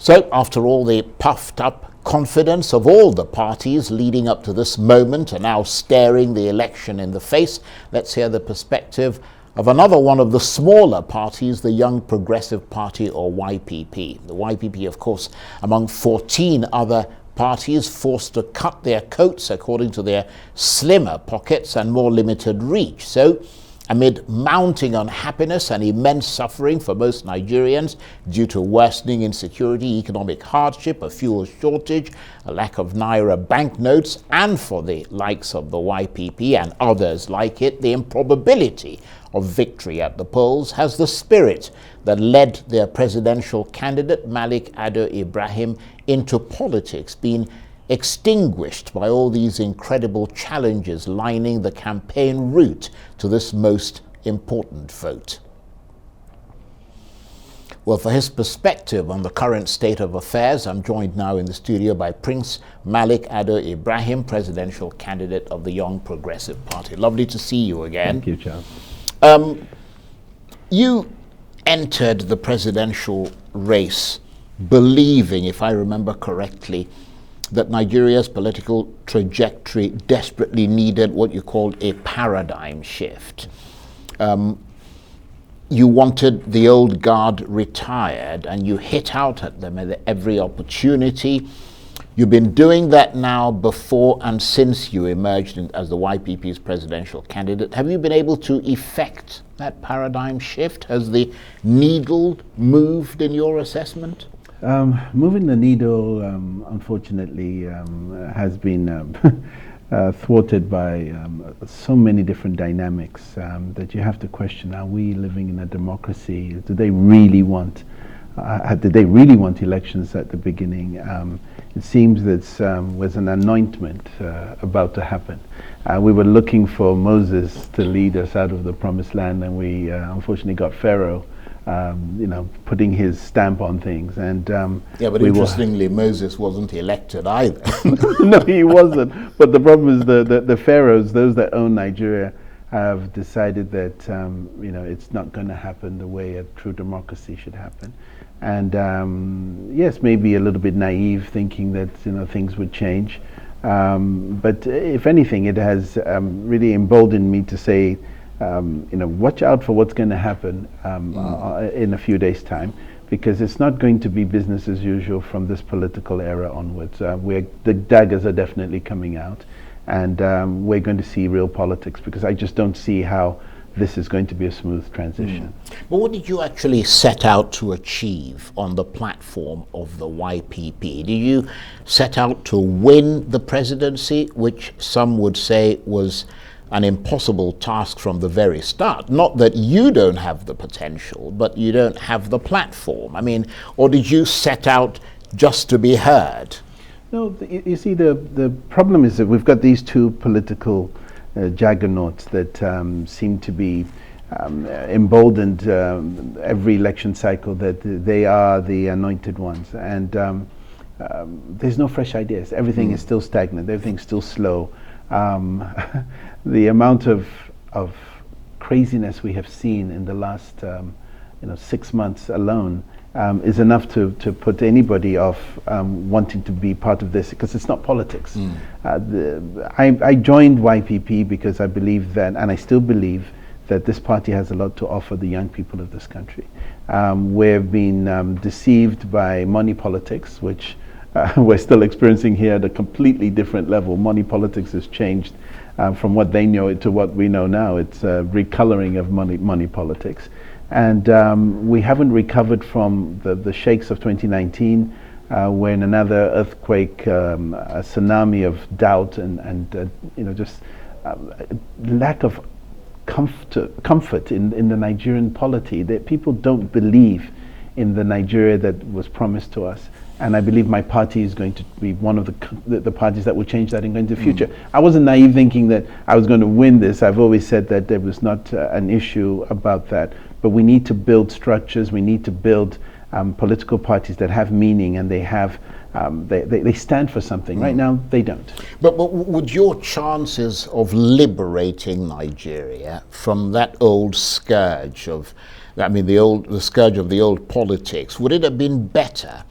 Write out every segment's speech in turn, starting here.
So, after all the puffed up confidence of all the parties leading up to this moment are now staring the election in the face, let's hear the perspective of another one of the smaller parties, the Young Progressive Party, or YPP. The YPP, of course, among 14 other parties forced to cut their coats according to their slimmer pockets and more limited reach. So, amid mounting unhappiness and immense suffering for most Nigerians due to worsening insecurity, economic hardship, a fuel shortage, a lack of Naira banknotes, and for the likes of the YPP and others like it, the improbability of victory at the polls has the spirit that led their presidential candidate, Malik Ado-Ibrahim, into politics been extinguished by all these incredible challenges lining the campaign route to this most important vote? Well, for his perspective on the current state of affairs, I'm joined now in the studio by Prince Malik Ado-Ibrahim, presidential candidate of the Young Progressive Party. Lovely to see you again. Thank you, Charles. You entered the presidential race believing, if I remember correctly, that Nigeria's political trajectory desperately needed what you called a paradigm shift. You wanted the old guard retired, and you hit out at them at every opportunity. You've been doing that now before and since you emerged as the YPP's presidential candidate. Have you been able to effect that paradigm shift? Has the needle moved in your assessment? Moving the needle, unfortunately, has been thwarted by so many different dynamics that you have to question: are we living in a democracy? Did they really want elections at the beginning? It seems that was an anointment about to happen. We were looking for Moses to lead us out of the promised land, and we unfortunately got Pharaoh, putting his stamp on things. And yeah, but interestingly, Moses wasn't elected either. No, he wasn't. But the problem is the pharaohs, those that own Nigeria, have decided that it's not going to happen the way a true democracy should happen. And yes, maybe a little bit naive, thinking that things would change. But if anything, it has really emboldened me to say, watch out for what's going to happen in a few days' time, because it's not going to be business as usual from this political era onwards. The daggers are definitely coming out, and we're going to see real politics, because I just don't see how this is going to be a smooth transition. But what did you actually set out to achieve on the platform of the YPP? Did you set out to win the presidency, which some would say was an impossible task from the very start? Not that you don't have the potential, but you don't have the platform. I mean, or did you set out just to be heard? No, you see, the problem is that we've got these two political juggernauts that seem to be emboldened every election cycle that they are the anointed ones. And there's no fresh ideas. Everything is still stagnant. Everything's still slow. The amount of craziness we have seen in the last 6 months alone is enough to put anybody off wanting to be part of this, because it's not politics. I joined YPP because I believe that, and I still believe that this party has a lot to offer the young people of this country. We've been deceived by money politics, which we're still experiencing here at a completely different level. Money politics has changed from what they know to what we know now. It's a recoloring of money politics. And we haven't recovered from the shakes of 2019, when another earthquake, a tsunami of doubt and just lack of comfort in the Nigerian polity, that people don't believe in the Nigeria that was promised to us. And I believe my party is going to be one of the parties that will change that into the future. I wasn't naive thinking that I was going to win this. I've always said that there was not an issue about that. But we need to build structures. We need to build political parties that have meaning, and they have they stand for something. Right now, they don't. But would your chances of liberating Nigeria from that old scourge of, the scourge of the old politics, would it have been better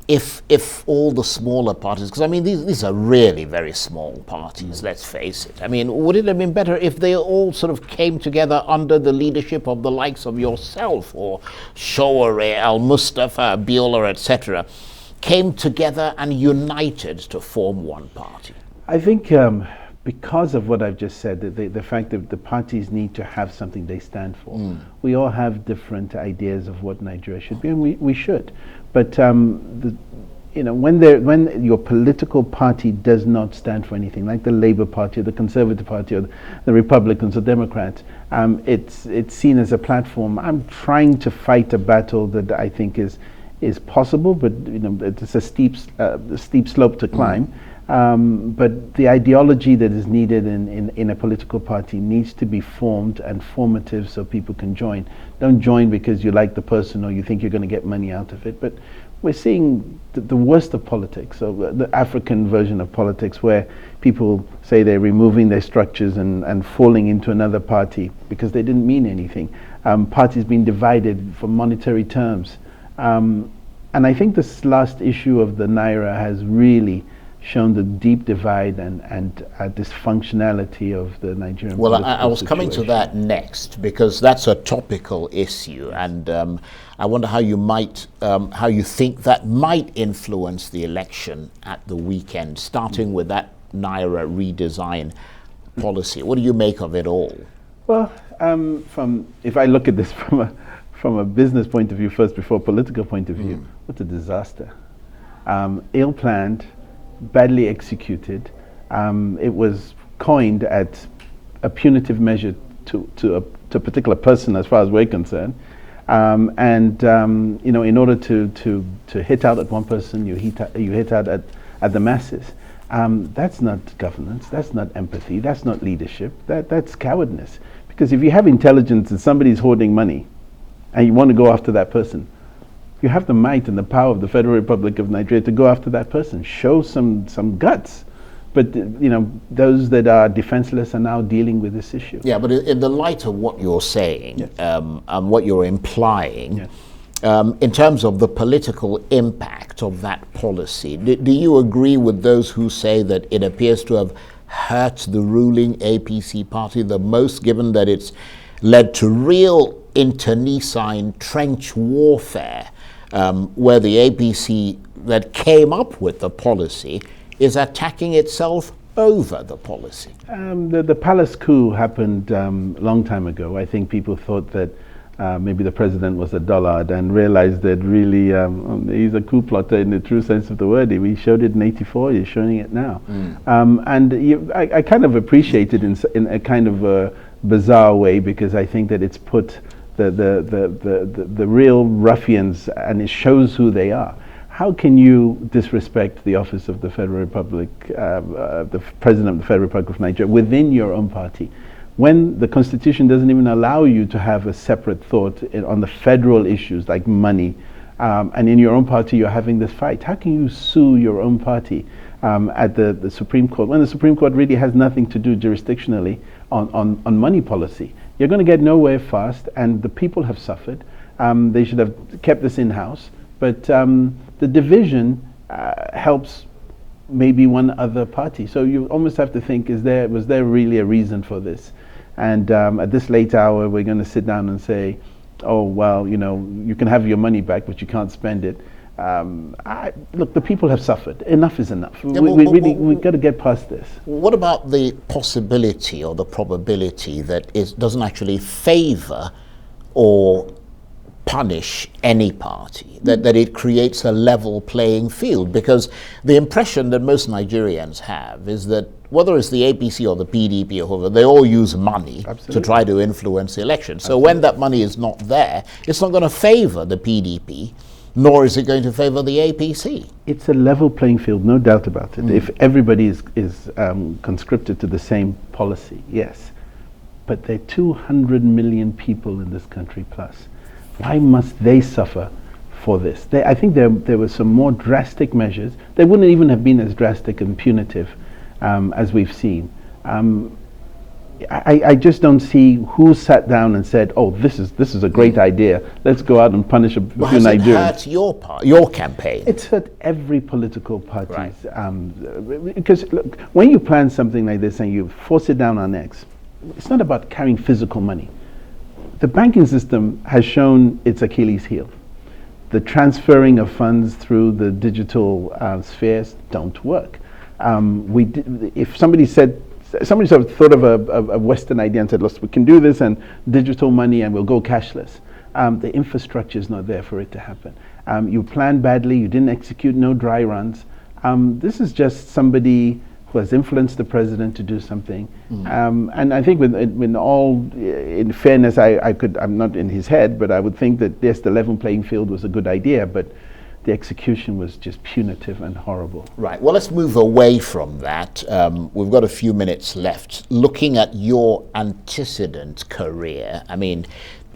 if all the smaller parties, because I mean these are really very small parties, let's face it. I mean, would it have been better if they all sort of came together under the leadership of the likes of yourself or Shawari, Al-Mustafa, Biola, etc., came together and united to form one party? I think because of what I've just said, the fact that the parties need to have something they stand for. We all have different ideas of what Nigeria should be, and we should. But when your political party does not stand for anything, like the Labour Party or the Conservative Party or the Republicans or Democrats, it's seen as a platform. I'm trying to fight a battle that I think is possible, but it's a steep slope to climb. But the ideology that is needed in a political party needs to be formed and formative so people can join. Don't join because you like the person or you think you're going to get money out of it. But we're seeing the worst of politics, so the African version of politics, where people say they're removing their structures and falling into another party because they didn't mean anything. Parties being divided for monetary terms. And I think this last issue of the Naira has really shown the deep divide and dysfunctionality of the Nigerian political I was coming to that next, because that's a topical issue, and I wonder how you think that might influence the election at the weekend, starting with that Naira redesign policy. What do you make of it all? Well, if I look at this from a business point of view first, before a political point of view, what a disaster. Ill-planned, badly executed. It was coined at a punitive measure to a particular person, as far as we're concerned. In order to hit out at one person, you hit out at the masses. That's not governance. That's not empathy. That's not leadership. That's cowardness. Because if you have intelligence and somebody's hoarding money, and you want to go after that person, you have the might and the power of the Federal Republic of Nigeria to go after that person. Show some guts. But those that are defenseless are now dealing with this issue. Yeah, but in the light of what you're saying, yes, and what you're implying, yes, in terms of the political impact of that policy, do you agree with those who say that it appears to have hurt the ruling APC party the most, given that it's led to real internecine trench warfare, where the APC that came up with the policy is attacking itself over the policy? The palace coup happened a long time ago. I think people thought that maybe the president was a dullard and realized that really he's a coup plotter in the true sense of the word. We showed it in '84, he's showing it now. I kind of appreciate it in a kind of a bizarre way, because I think that it's put the real ruffians, and it shows who they are. How can you disrespect the office of the Federal Republic, the President of the Federal Republic of Nigeria, within your own party, when the Constitution doesn't even allow you to have a separate thought on the federal issues like money, and in your own party you're having this fight? How can you sue your own party at the Supreme Court, when the Supreme Court really has nothing to do jurisdictionally on money policy? You're going to get nowhere fast, and the people have suffered. They should have kept this in-house. But the division helps maybe one other party. So you almost have to think, was there really a reason for this? And at this late hour, we're going to sit down and say, oh, well, you can have your money back, but you can't spend it. Look, the people have suffered. Enough is enough. Yeah, we've got to get past this. What about the possibility or the probability that it doesn't actually favor or punish any party, that it creates a level playing field? Because the impression that most Nigerians have is that whether it's the APC or the PDP or whoever, they all use money to try to influence the election. So when that money is not there, it's not going to favor the PDP, nor is it going to favor the APC. It's a level playing field, no doubt about it. If everybody is conscripted to the same policy, yes. But there are 200 million people in this country plus. Why must they suffer for this? I think there were some more drastic measures. They wouldn't even have been as drastic and punitive as we've seen. I just don't see who sat down and said, "Oh, this is a great idea. Let's go out and punish a few Has it Nigerians." hurt your campaign? It's hurt every political party. Right. Because look, when you plan something like this and you force it down our necks, it's not about carrying physical money. The banking system has shown its Achilles heel. The transferring of funds through the digital spheres don't work. If somebody sort of thought of a Western idea and said, "Look, we can do this and digital money and we'll go cashless." The infrastructure is not there for it to happen. You planned badly, you didn't execute, no dry runs. This is just somebody who has influenced the president to do something. And I think in fairness, I'm not in his head, but I would think that yes, the level playing field was a good idea, but the execution was just punitive and horrible. Right. Well, let's move away from that. We've got a few minutes left. Looking at your antecedent career, I mean,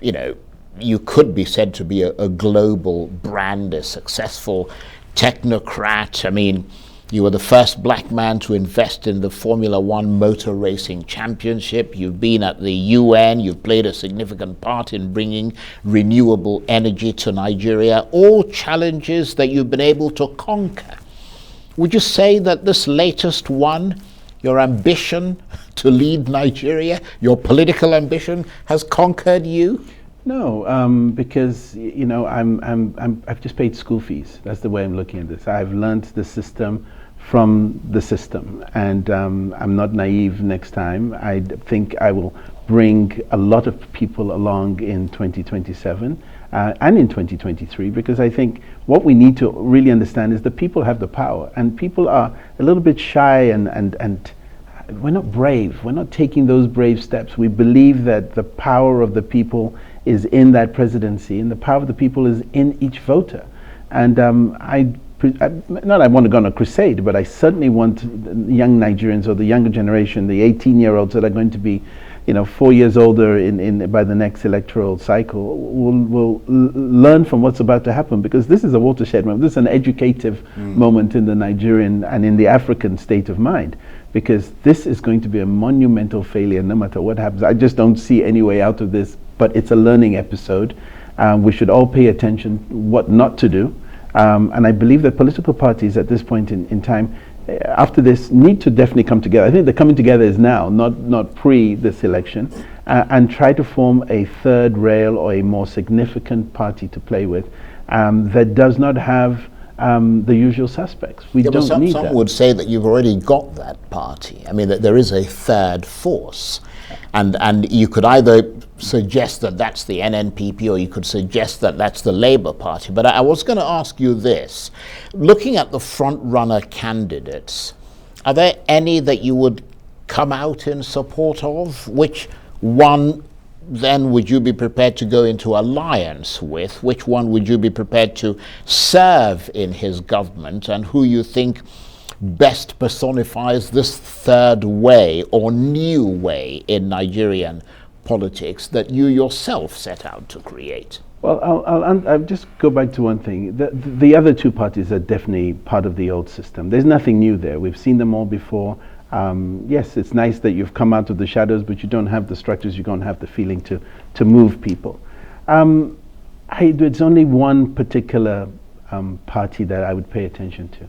you could be said to be a global brand, a successful technocrat. I mean, you were the first black man to invest in the Formula One motor racing championship. You've been at the UN. You've played a significant part in bringing renewable energy to Nigeria. All challenges that you've been able to conquer. Would you say that this latest one, your ambition to lead Nigeria, your political ambition, has conquered you? No, because I've just paid school fees. That's the way I'm looking at this. I've learned the system from the system, and I'm not naive next time. I think I will bring a lot of people along in 2027 and in 2023, because I think what we need to really understand is that people have the power, and people are a little bit shy and we're not brave. We're not taking those brave steps. We believe that the power of the people is in that presidency, and the power of the people is in each voter. And I want to go on a crusade, but I certainly want young Nigerians, or the younger generation, the 18-year-olds that are going to be 4 years older by the next electoral cycle, will learn from what's about to happen, because this is a watershed moment. This is an educative moment in the Nigerian and in the African state of mind, because this is going to be a monumental failure no matter what happens. I just don't see any way out of this, but it's a learning episode. We should all pay attention what not to do. And I believe that political parties at this point in time, after this, need to definitely come together. I think the coming together is now, not pre this election, and try to form a third rail or a more significant party to play with that does not have the usual suspects. We don't need that. Some would say that you've already got that party. I mean, that there is a third force. And you could either suggest that that's the NNPP, or you could suggest that that's the Labour Party. But I was going to ask you this. Looking at the front-runner candidates, are there any that you would come out in support of? Which one then would you be prepared to go into alliance with? Which one would you be prepared to serve in his government? And who you think best personifies this third way or new way in Nigerian politics that you yourself set out to create? Well, I'll just go back to one thing. The other two parties are definitely part of the old system. There's nothing new there. We've seen them all before. Yes, it's nice that you've come out of the shadows, but you don't have the structures, you don't have the feeling to move people. There's only one particular party that I would pay attention to.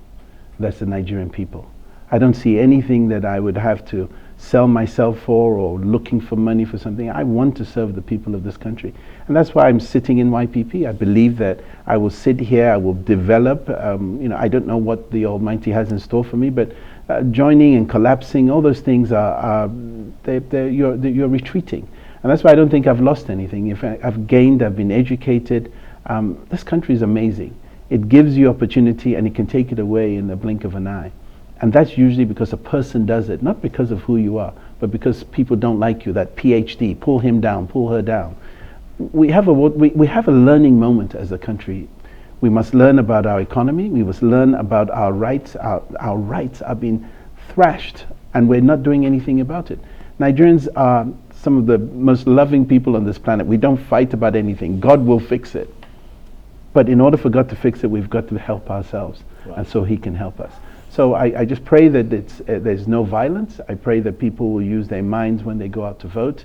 That's the Nigerian people. I don't see anything that I would have to sell myself for, or looking for money for something. I want to serve the people of this country. And that's why I'm sitting in YPP. I believe that I will sit here, I will develop. I don't know what the Almighty has in store for me, but joining and collapsing, all those things you're retreating. And that's why I don't think I've lost anything. If I've gained, I've been educated. This country is amazing. It gives you opportunity, and it can take it away in the blink of an eye. And that's usually because a person does it, not because of who you are, but because people don't like you. That PhD, pull him down, pull her down. We have a learning moment as a country. We must learn about our economy. We must learn about our rights. Our rights are being thrashed, and we're not doing anything about it. Nigerians are some of the most loving people on this planet. We don't fight about anything. God will fix it. But in order for God to fix it, we've got to help ourselves, right, and so He can help us. So I just pray that there's no violence. I pray that people will use their minds when they go out to vote.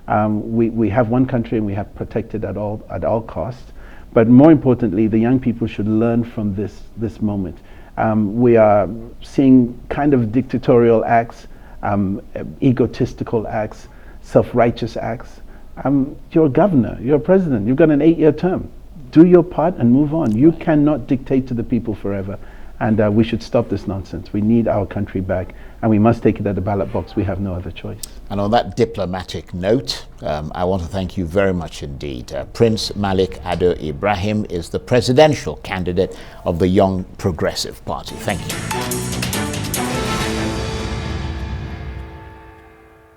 We have one country and we have protected at all costs. But more importantly, the young people should learn from this moment. We are seeing kind of dictatorial acts, egotistical acts, self-righteous acts. You're a governor, you're a president, you've got an 8-year term. Do your part and move on. You cannot dictate to the people forever. And we should stop this nonsense. We need our country back, and we must take it at the ballot box. We have no other choice. And on that diplomatic note, I want to thank you very much indeed. Prince Malik Ado-Ibrahim is the presidential candidate of the Young Progressive Party. Thank you.